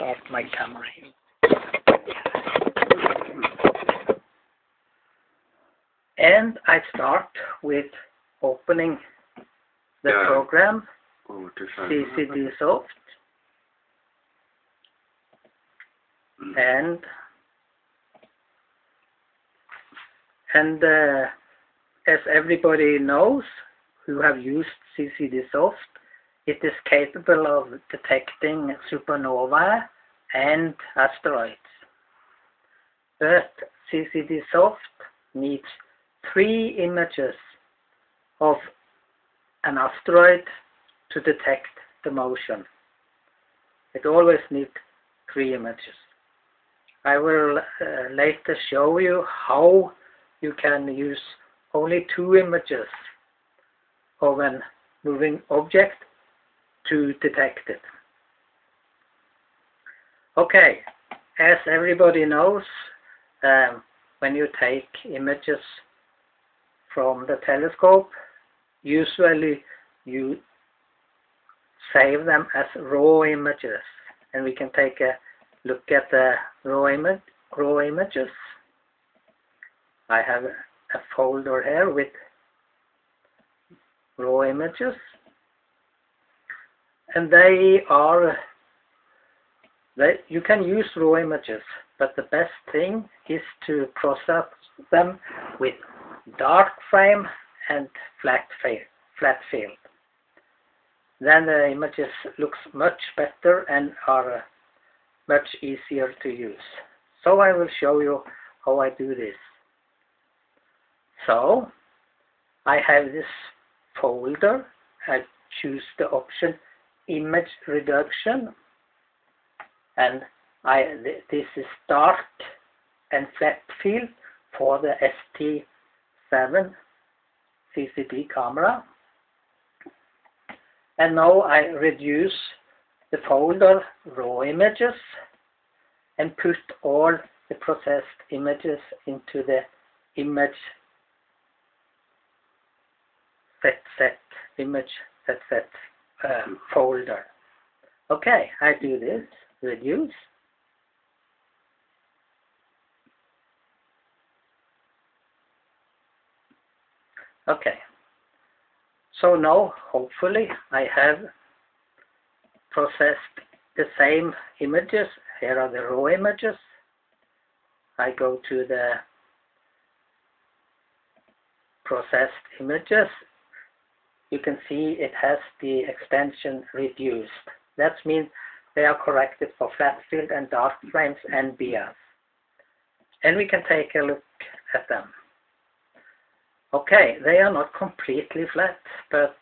start my camera here. And I start with opening the program CCDSoft, and as everybody knows who have used CCDSoft, it is capable of detecting supernovae and asteroids. But CCDSoft needs 3 images of an asteroid to detect the motion. It always needs 3 images. I will later show you how you can use only 2 images of a moving object to detect it. Okay, as everybody knows, when you take images from the telescope, usually you save them as raw images, and we can take a look at the raw images. I have a folder here with raw images, and you can use raw images, but the best thing is to process them with dark frame and flat field. Then the images looks much better and are much easier to use. So I will show you how I do this. So I have this folder. I choose the option image reduction, and this is dark and flat field for the ST7 CCD camera. And now I reduce the folder raw images and put all the processed images into the image set folder. Okay, I do this, reduce. Okay, so now hopefully I have processed the same images. Here are the raw images. I go to the processed images. You can see it has the extension reduced. That means they are corrected for flat field and dark frames and bias. And we can take a look at them. Okay, they are not completely flat, but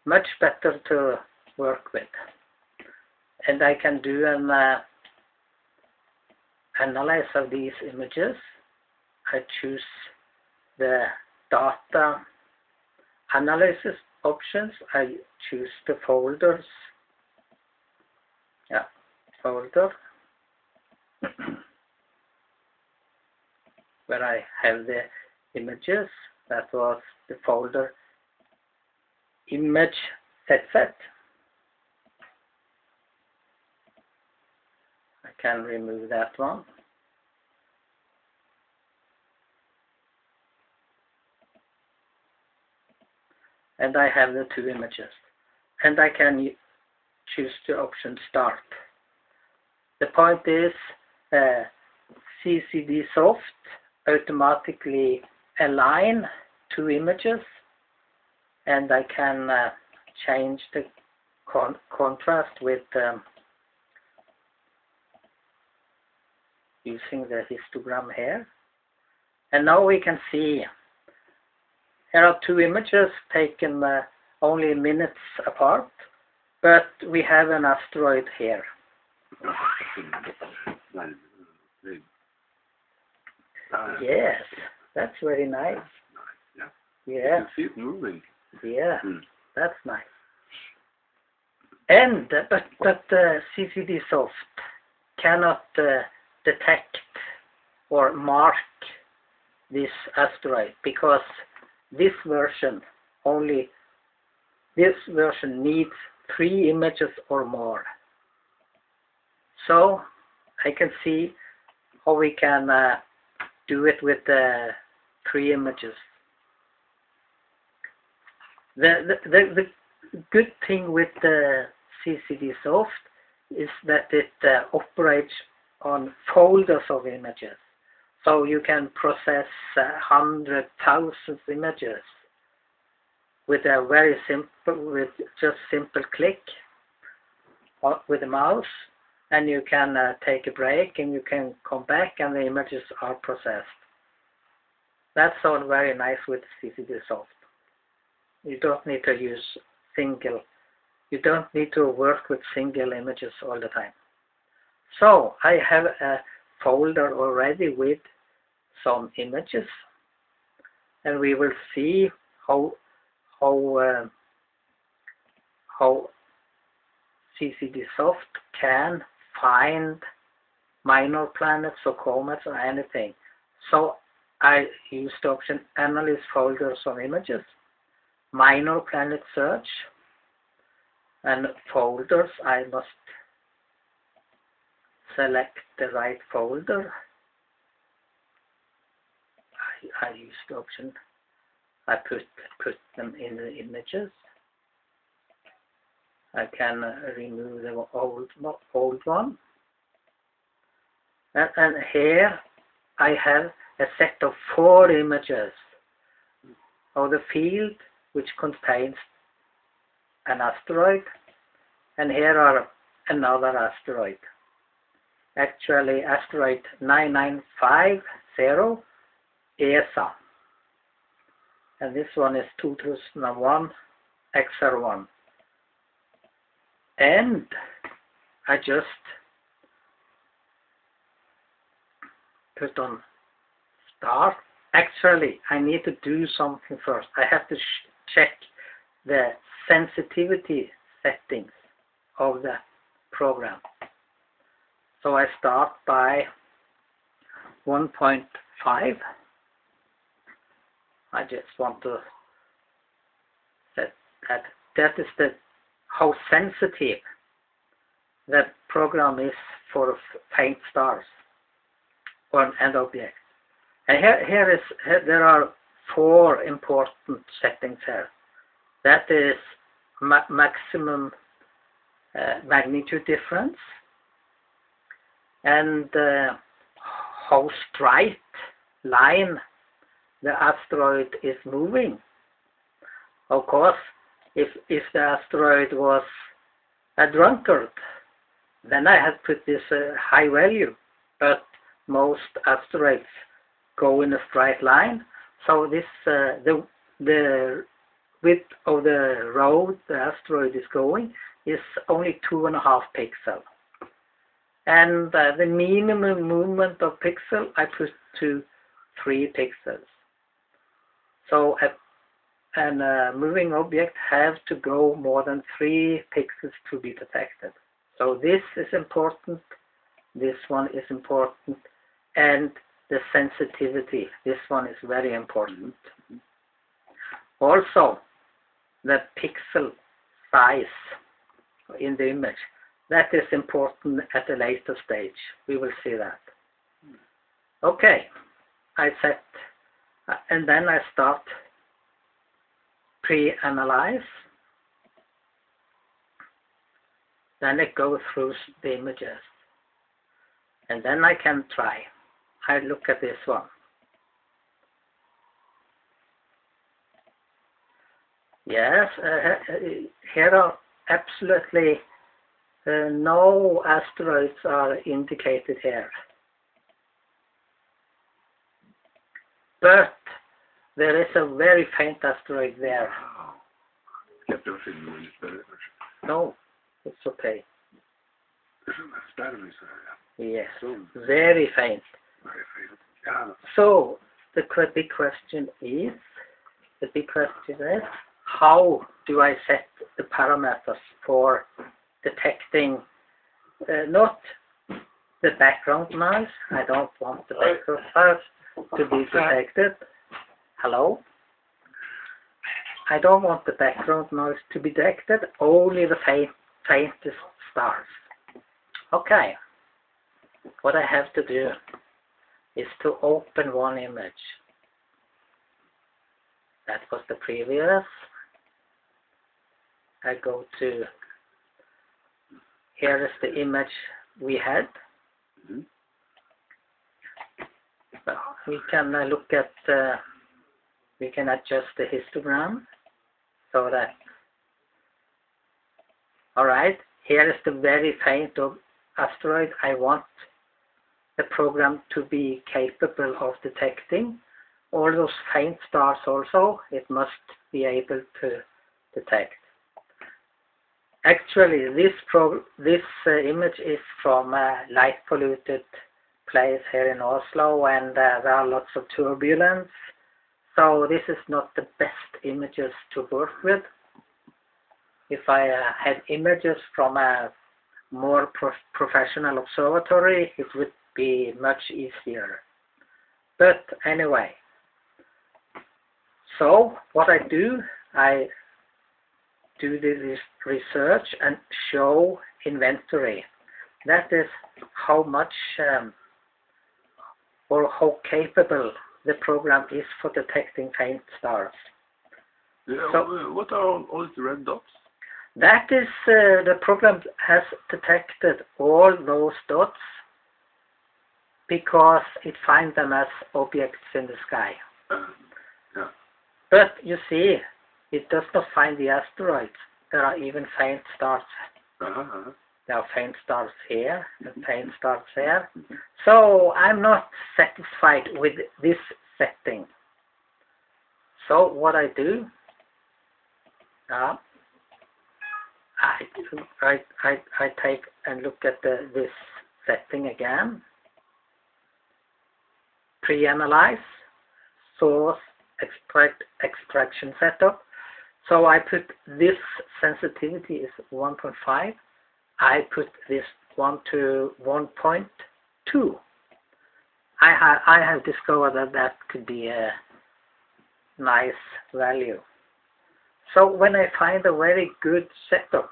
much better to work with. And I can do an analysis of these images. I choose the data analysis options. I choose the folders. Folder where I have the images. That was the folder image set. I can remove that one. And I have the 2 images. And I can choose the option start. The point is CCDSoft automatically align 2 images, and I can change the contrast with using the histogram here. And now we can see here are 2 images taken only minutes apart, but we have an asteroid here. Yes, that's very nice. Yeah. You can see it moving. Yeah, that's nice. And but CCDSoft cannot detect or mark this asteroid because this version needs 3 images or more. So I can see how we can do it with the 3 images. The good thing with the CCDSoft is that it operates on folders of images. So you can process 100,000 images with a very simple, with just simple click with the mouse, and you can take a break and you can come back and the images are processed. That's all very nice with CCDSoft. You don't need to use you don't need to work with single images all the time. So I have a folder already with some images, and we will see how CCDSoft can find minor planets or comets or anything. So I use the option Analyze Folders of Images, Minor Planet Search, and folders. I must select the right folder. I use the option. I put them in the images. I can remove the old one. And here I have a set of 4 images of the field which contains an asteroid, and here are another asteroid. Actually, asteroid 9950 ESA, and this one is 2001 XR1. And I just put on start. Actually, I need to do something first. I have to check the sensitivity settings of the program. So I start by 1.5. I just want to set that. That is how sensitive the program is for faint stars and objects. And here there are 4 important settings here. That is maximum magnitude difference, and how straight line the asteroid is moving. Of course, if the asteroid was a drunkard, then I had put this high value, but most asteroids go in a straight line, so this the width of the road the asteroid is going is only 2.5 pixels, and the minimum movement of pixel I put to 3 pixels. So a moving object have to go more than 3 pixels to be detected. So this is important, this one is important, and the sensitivity, this one is very important. Also, the pixel size in the image, that is important at a later stage. We will see that. Okay, I set, and then I start pre-analyze. Then it goes through the images, and then I can try. I look at this one. Yes, here are absolutely no asteroids are indicated here. But there is a very faint asteroid there. No, it's okay. Yes, very faint. So the big question is, how do I set the parameters for detecting not the background noise? I don't want the background noise to be detected. Hello? I don't want the background noise to be detected, only the faintest stars. Okay, what I have to do is to open one image. That was the previous. I go to, here is the image we had. So we can look at, we can adjust the histogram so that, alright, here is the very faint asteroid I want the program to be capable of detecting. All those faint stars also, it must be able to detect. Actually, this image is from a light polluted place here in Oslo, and there are lots of turbulence. So this is not the best images to work with. If I had images from a more professional observatory, it would be much easier. But anyway, so what I do this research and show inventory. That is how much or how capable the program is for detecting faint stars. Yeah, So, what are all the red dots? That is, the program has detected all those dots because it finds them as objects in the sky. Yeah. But you see, it does not find the asteroids. There are even faint stars. There are faint stars here and faint stars there. So I'm not satisfied with this setting. So what I do, I take and look at this setting again. Pre-analyze, source, extraction setup. So I put this sensitivity is 1.5. I put this one to 1.2. I have discovered that could be a nice value. So when I find a very good setup,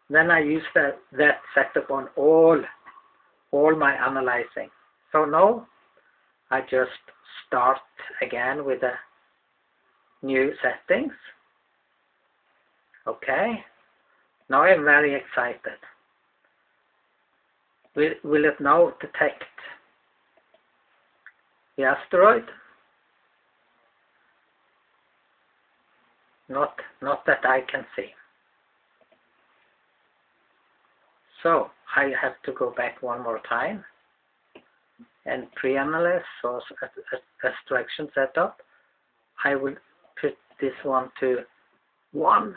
then I use that setup on all my analyzing. So now I just start again with the new settings. Okay, now I'm very excited. Will it now detect the asteroid? Not that I can see. So I have to go back one more time and pre-analyze source extraction setup. I will put this one to 1.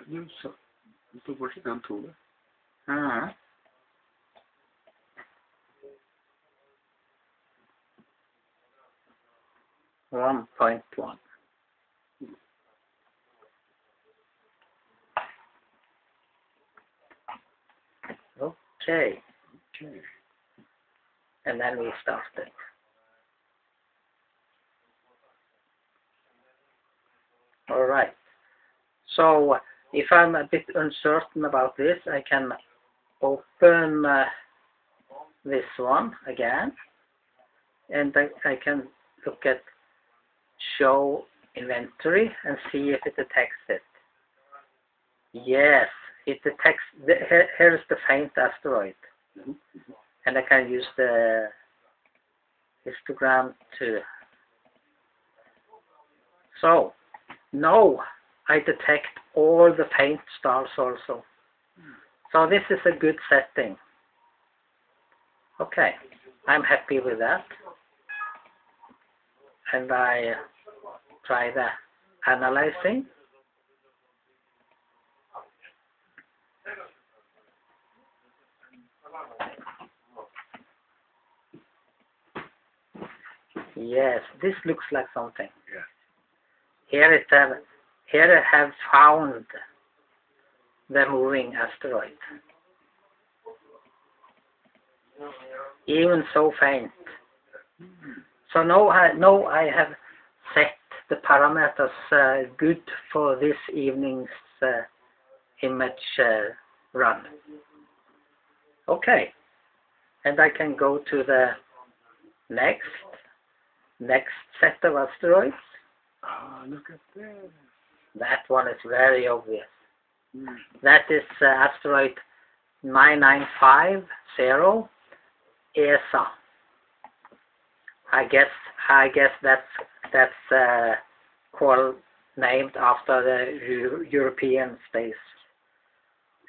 Nu står bort den tonen. 1.1. Okay. And then we started. All right. So if I'm a bit uncertain about this, I can open this one again, and I can look at show inventory and see if it detects it. Yes, it detects. Here's the faint asteroid, and I can use the histogram to. So now I detect all the faint stars also. So this is a good setting. Okay, I'm happy with that. And I try the analyzing. Yes, this looks like something. Yeah. Here I have found the moving asteroid. Even so faint. So now I have set the parameters good for this evening's image run. Okay, and I can go to the next set of asteroids. Ah, look at that. That one is very obvious. Mm. That is asteroid 9950 ESA. I guess that's called named after the European Space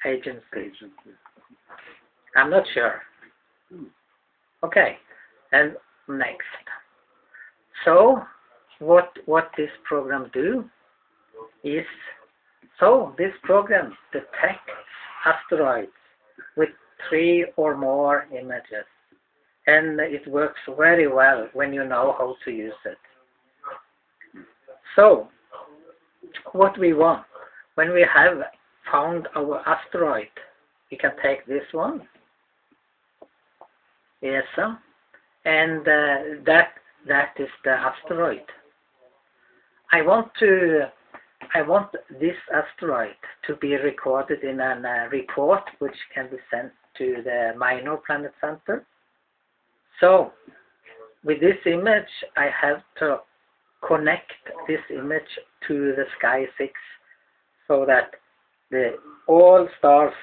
Agency. I'm not sure. Mm. Okay, and next. So what this program do is, so this program detects asteroids with 3 or more images, and it works very well when you know how to use it. So what we want, when we have found our asteroid, we can take this one, ESA, and that is the asteroid. I want this asteroid to be recorded in a report which can be sent to the Minor Planet Center. So with this image, I have to connect this image to the Sky 6 so that all stars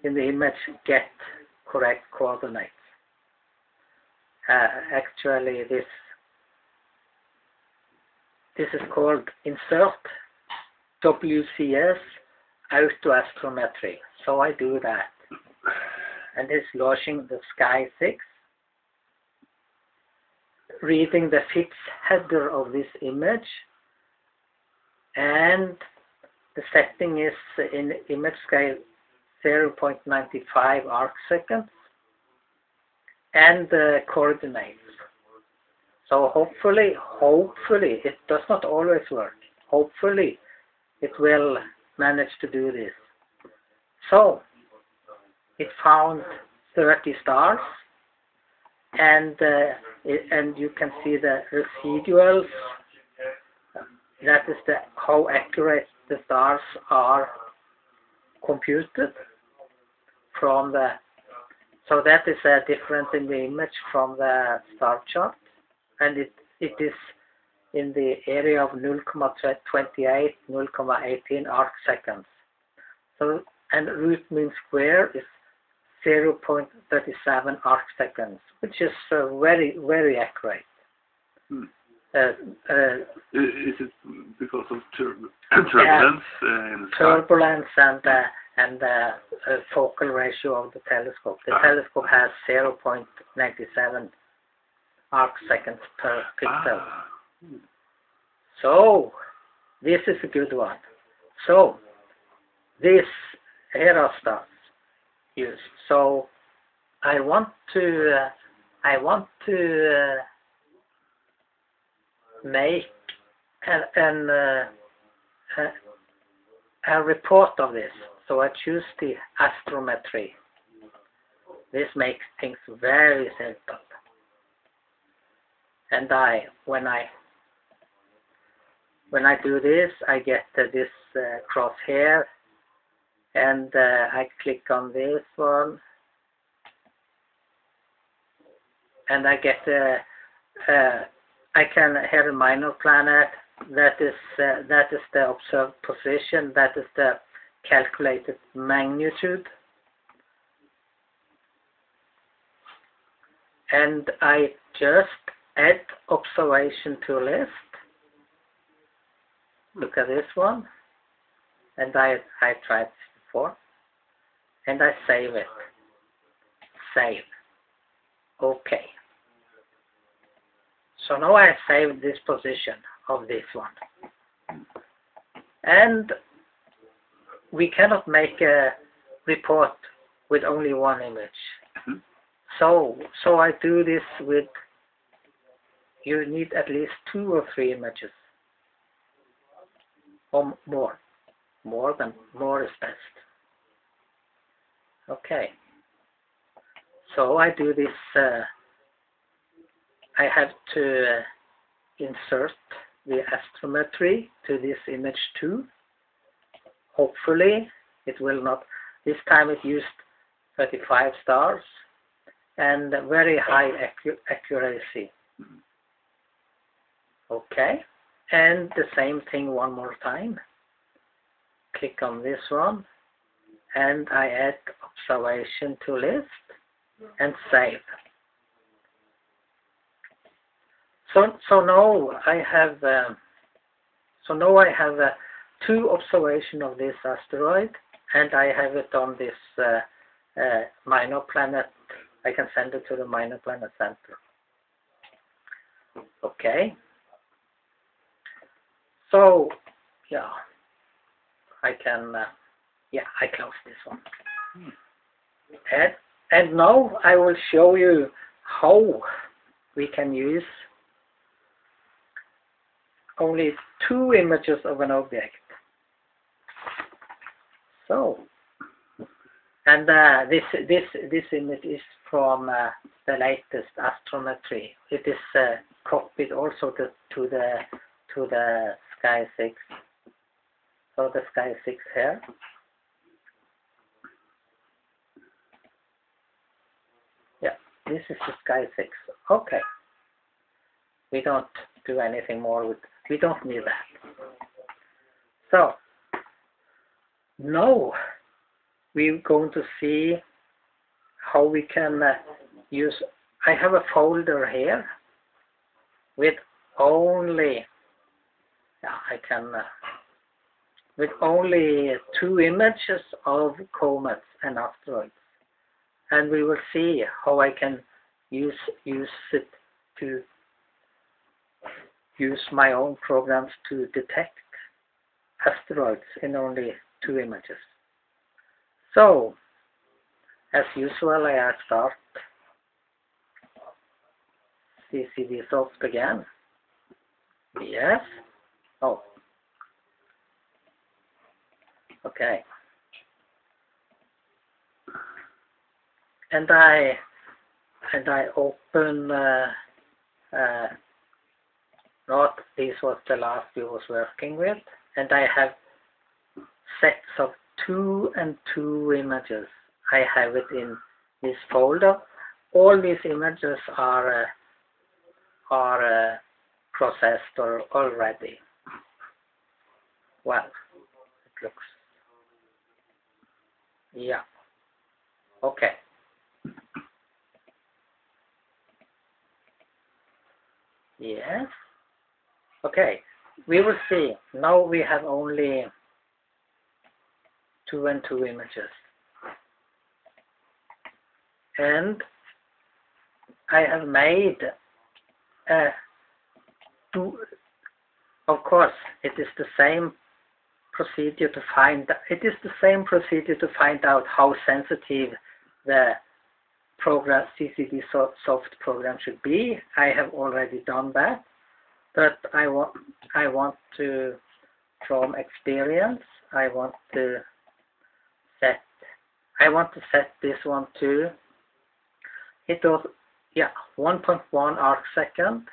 in the image get correct coordinates. Actually, this is called Insert WCS Auto Astrometry. So I do that, and it's launching the Sky 6, reading the fixed header of this image, and the setting is in image scale 0.95 arc seconds, and the coordinates. So hopefully, it does not always work. Hopefully, it will manage to do this. So, it found 30 stars, and you can see the residuals. That is how accurate the stars are computed from the. So that is a difference in the image from the star chart, and it is in the area of 0.28, 0.18 arc seconds. So, and root mean square is 0.37 arc seconds, which is very, very accurate. Hmm. Is it because of turbulence in the sky? Turbulence and the focal ratio of the telescope. The telescope has 0.97 arc seconds per pixel. So this is a good one. So this here are stars used. So I want to make a report of this. So I choose the astrometry. This makes things very simple. And when I do this, I get this crosshair, and I click on this one, and I get I can have a minor planet. That is the observed position. That is the calculated magnitude, and I just add observation to list. Look at this one, and I tried this before, and I save it. Save. Okay. So now I saved this position of this one, and we cannot make a report with only one image. Mm-hmm. So I do this with. You need at least 2 or 3 images, or more. More is best. Okay. So I do this. I have to insert the astrometry to this image too. Hopefully it will not. This time it used 35 stars, and very high accuracy. Okay, and the same thing one more time. Click on this one, and I add observation to list and save. So now I have two observations of this asteroid, and I have it on this minor planet. I can send it to the minor planet center. Okay. So yeah, I can I close this one. And now I will show you how we can use only two images of an object. So, and this image is from the latest astrometry. It is copied also to the Sky 6. So the Sky 6 here. Yeah, this is the Sky 6. Okay. We don't do anything more with. We don't need that. So now we're going to see how we can use. I have a folder here with only with only two images of comets and asteroids, and we will see how I can use it to use my own programs to detect asteroids in only two images. So, as usual, I start CCDSoft again. Yes. Oh. Okay. And I open. Not this was the last we was working with, and I have sets of 2 and 2 images. I have it in this folder. All these images are processed already. Well, it looks. Yeah. Okay. Yes. Okay. We will see. Now we have only 2 and 2 images. And I have made two. Of course, it is the same procedure to find. It is the same procedure to find out how sensitive the program CCDSoft program should be. I have already done that, but I want to, from experience, I want to set this one to. It was 1.1 arc second.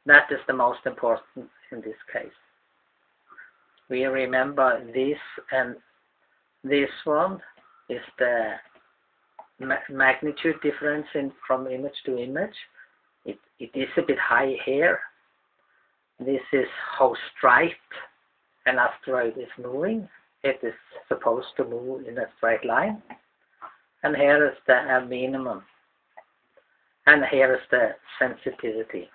That is the most important in this case. We remember this, and this one is the magnitude difference from image to image. It is a bit high here. This is how straight an asteroid is moving. It is supposed to move in a straight line. And here is the minimum. And here is the sensitivity.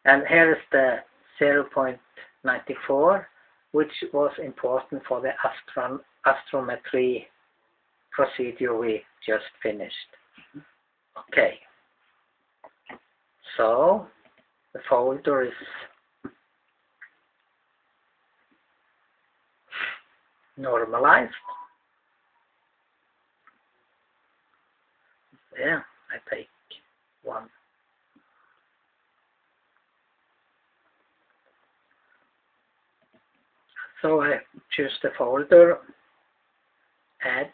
And here is the 0.94, which was important for the astrometry procedure we just finished. Okay. So the folder is normalized. Yeah, I take one. So I choose the folder, add,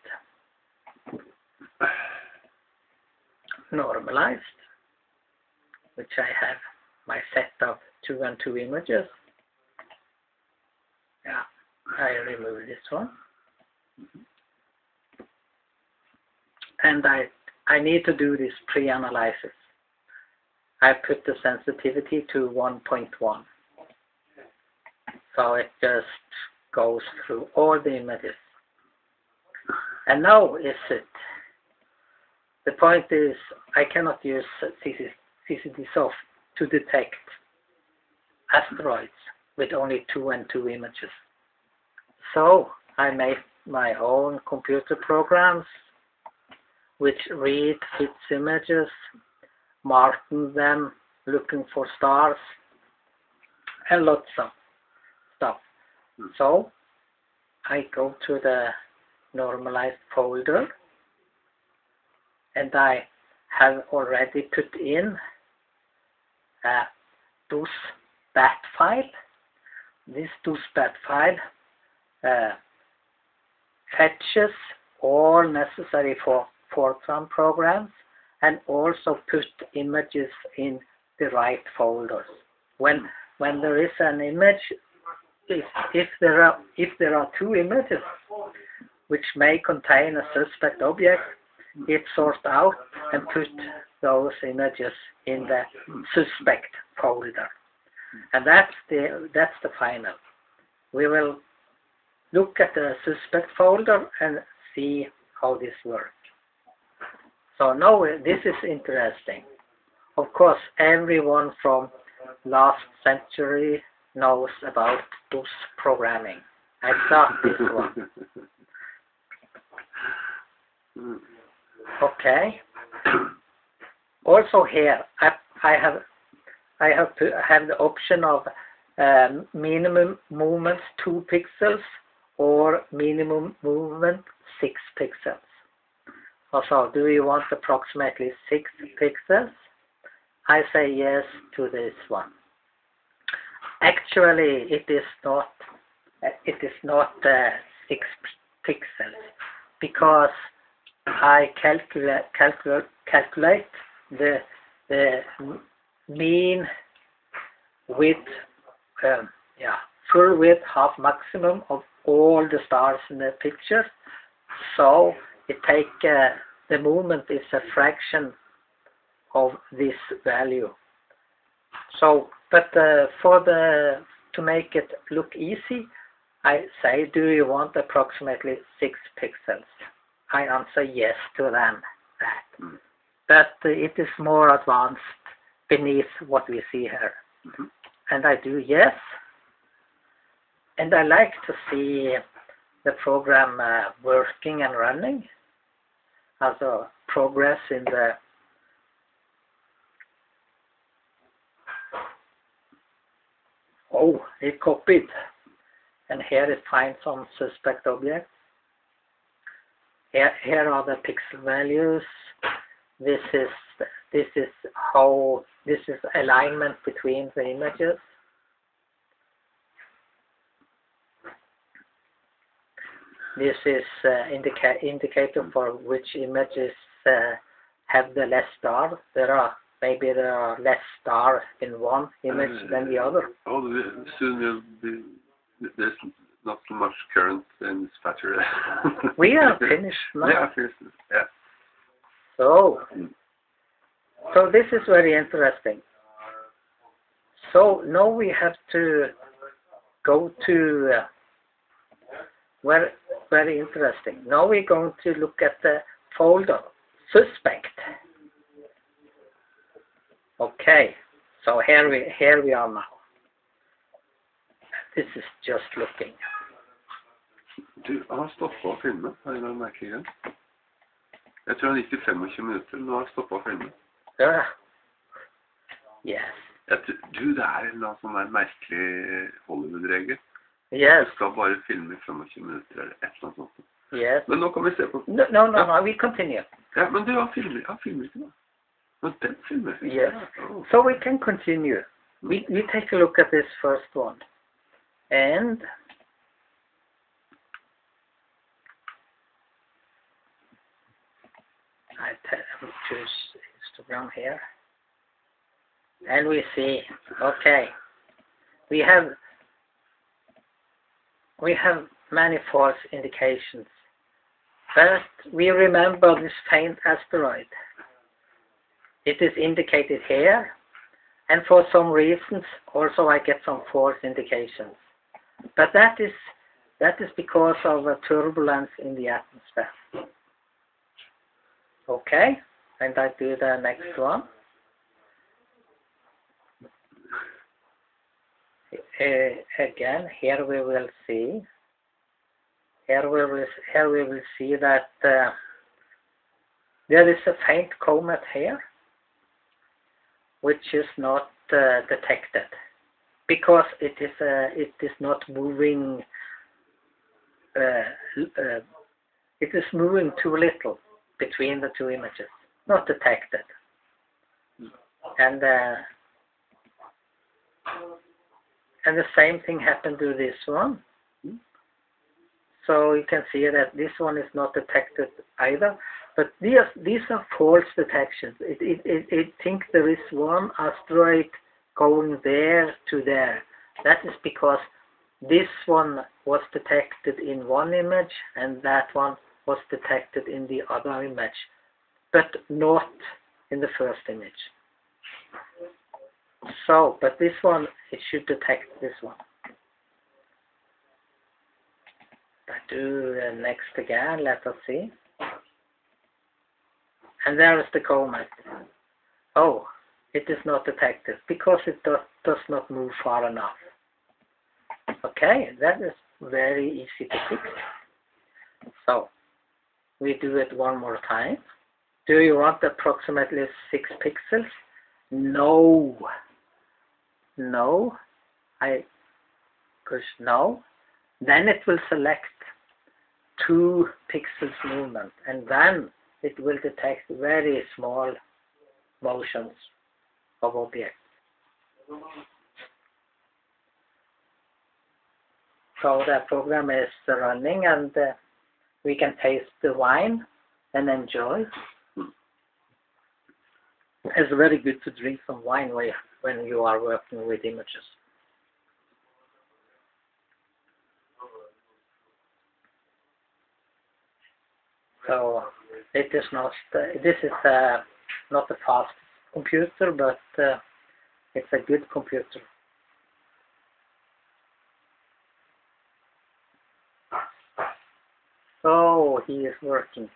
normalized, which I have my set of 2 and 2 images. Yeah, I remove this one. and I need to do this pre-analysis. I put the sensitivity to 1.1. So it just goes through all the images. And now is it. The point is, I cannot use CCDSoft to detect asteroids with only 2 and 2 images. So I made my own computer programs which read its images, marking them, looking for stars, and lots of stuff. So I go to the normalized folder, and I have already put in a DOS.bat file. This DOS.bat file fetches all necessary for Fortran programs and also put images in the right folders. When there is an image, if there are 2 images which may contain a suspect object, it sorts out and put those images in the suspect folder, and that's the final. We will look at the suspect folder and see how this works. So now this is interesting. Of course, everyone from last century knows about DOS programming. I start this one. Okay. Also here, I have the option of minimum movement 2 pixels or minimum movement 6 pixels. Also, do you want approximately 6 pixels? I say yes to this one. Actually, it is not 6 pixels because I calculate the mean width, full width, half maximum of all the stars in the picture. So it the movement is a fraction of this value. So, but to make it look easy, I say, do you want approximately 6 pixels? I answer yes to them. But it is more advanced beneath what we see here. And I do yes. And I like to see the program working and running. Also progress in the it copied. And here it finds some suspect objects. Here are the pixel values. This is alignment between the images. This is indicator for which images have the less star. There are less star in one image than the other. Soon will be. There's not so much current in this battery. We are finished now. Yeah, finished. Yeah. So this is very interesting. So now we have to go to very interesting. Now we're going to look at the folder suspect. Okay. So here we are now. This is just looking. Du har stoppet å filme, har jeg merket igjen. Jeg tror han gikk til 25 minutter, nå har jeg stoppet å filme. Ja. Yes. Du, det en eller annen sånn merkelig Hollywood-regel. Yes. Du skal bare filme i 25 minutter, eller et eller annet sånt. Yes. Men nå kan vi se på... No, we continue. Ja, men du har filmet ikke da. Men den filmer. Yes. So we can continue. We take a look at this first one. And I choose histogram here, and we see, okay, we have many false indications But we remember this faint asteroid. It is indicated here, and for some reasons also I get some false indications. But that is because of a turbulence in the atmosphere. Okay, and I do the next one. Again, here we will see. Here we will see that there is a faint comet here, which is not detected because it is not moving. It is moving too little between the two images, not detected. And the same thing happened to this one. So you can see that this one is not detected either. But these are false detections. It thinks there is one asteroid going there to there. That is because this one was detected in one image and that one was detected in the other image, but not in the first image. So, but this one, it should detect this one. I do the next again, let us see. And there is the comet. Oh, it is not detected because it does not move far enough. Okay, that is very easy to fix. So, we do it one more time. Do you want approximately 6 pixels? No. No. I push no. Then it will select 2 pixels movement, and then it will detect very small motions of objects. So the program is running, and we can taste the wine and enjoy. It's very good to drink some wine when you are working with images. So it is not. This is not a fast computer, but it's a good computer. So he is working.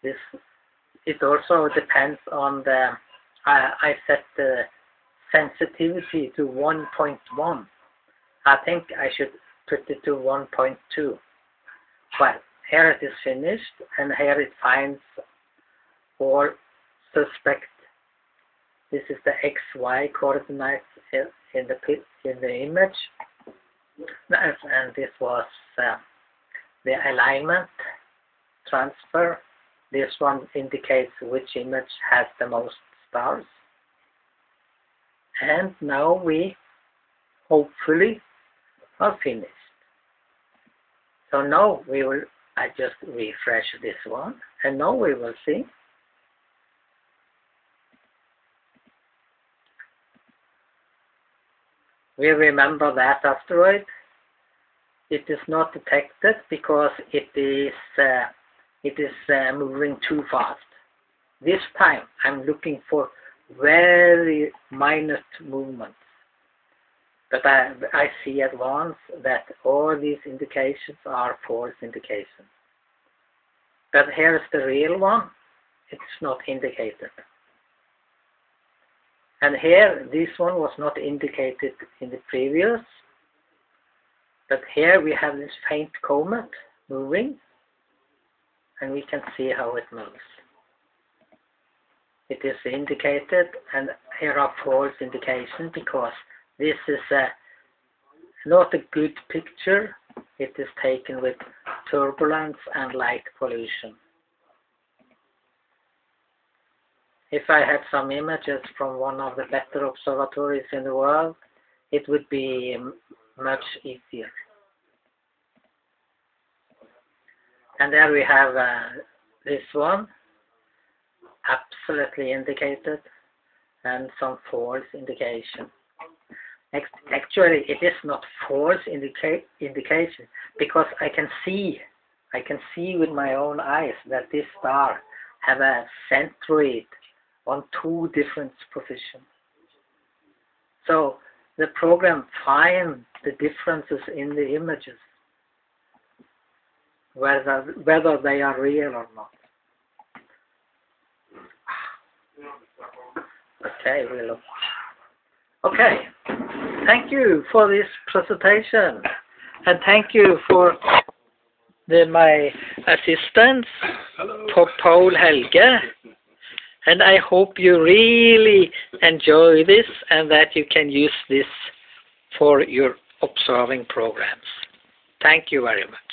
It also depends on the. I set the sensitivity to 1.1. I think I should put it to 1.2. Well, here it is finished, and here it finds all suspect. This is the XY coordinates in the image, and this was the alignment transfer. This one indicates which image has the most stars. And now we hopefully are finished. So now we will, I just refresh this one, and now we will see. We remember that asteroid. It is not detected because it is moving too fast. This time I'm looking for very minute movements. But I see at once that all these indications are false indications. But here is the real one. It's not indicated. And here, this one was not indicated in the previous. But here we have this faint comet moving. And we can see how it moves. It is indicated, and here are false indications because this is not a good picture. It is taken with turbulence and light pollution. If I had some images from one of the better observatories in the world, it would be much easier. And there we have this one, absolutely indicated, and some false indication. Actually, it is not false indication, because I can see with my own eyes that this star have a centroid on 2 different positions. So the program finds the differences in the images, whether they are real or not. Okay, we look. Okay, thank you for this presentation, and thank you for my assistant, Paul Helge, and I hope you really enjoy this and that you can use this for your observing programs. Thank you very much.